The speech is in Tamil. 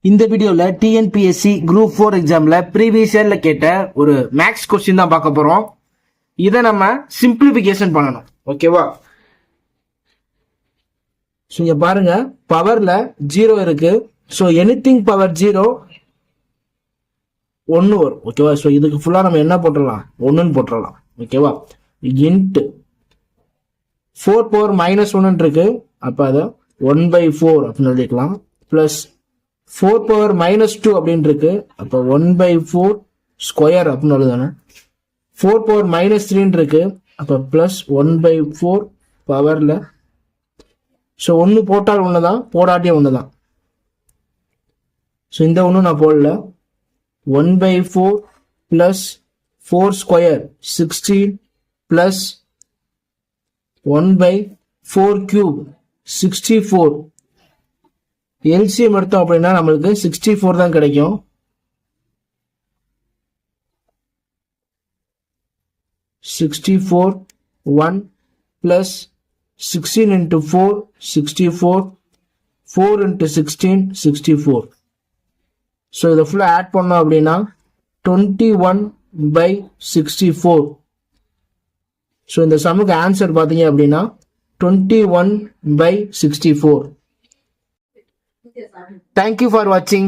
இந்த வீடியோல டிஎன்பிஎஸ்சி குரூப் 4 எக்ஸாம்ல ப்ரீவியஸ் இயர்ல கேட்ட ஒரு மேக்ஸ் கொஸ்டின் தான் பார்க்க போறோம். இதை நம்ம சிம்பிளிஃபிகேஷன் பண்ணணும். ஓகேவா? இங்க பாருங்க, பவர்ல 0 இருக்கு. ஸோ எனிதிங் பவர் 0 1 வரும். ஓகேவா? ஸோ இதுக்கு ஃபுல்லா நம்ம என்ன போட்டுடலாம்? 1ன்னு போட்டுடலாம். ஓகேவா? இன்ட் 4 பவர் -1 இருக்கு. அப்ப அதை 1/4 அப்படின்னு எழுதிக்கலாம். பிளஸ் 4 பவர் -2 அப்படின்னு இருக்கு. அப்ப 1/4 ஸ்கொயர் அப்படின்னு எழுதணும். 4 பவர் -3 இருக்கு. அப்ப பிளஸ் 1/4 பவர்ல. ஸோ 1 போட்டால் 1 தான், போடாட்டியும் 1 தான். ஸோ இந்த 1 நான் போடல. 1/4 plus 4 square 16 plus 1/4 cube 64. LCM எடுத்தோம் அப்படின்னா நம்மளுக்கு 64 தான் கிடைக்கும். (64) 1 plus 16 into 4 64, 4 into 16 64. ஸோ இதை ஃபுல்லாக ஆட் பண்ணோம் அப்படின்னா 21/64. ஸோ இந்த சம்முக்கு ஆன்சர் பார்த்தீங்க அப்படின்னா 21/64. Thank you for watching.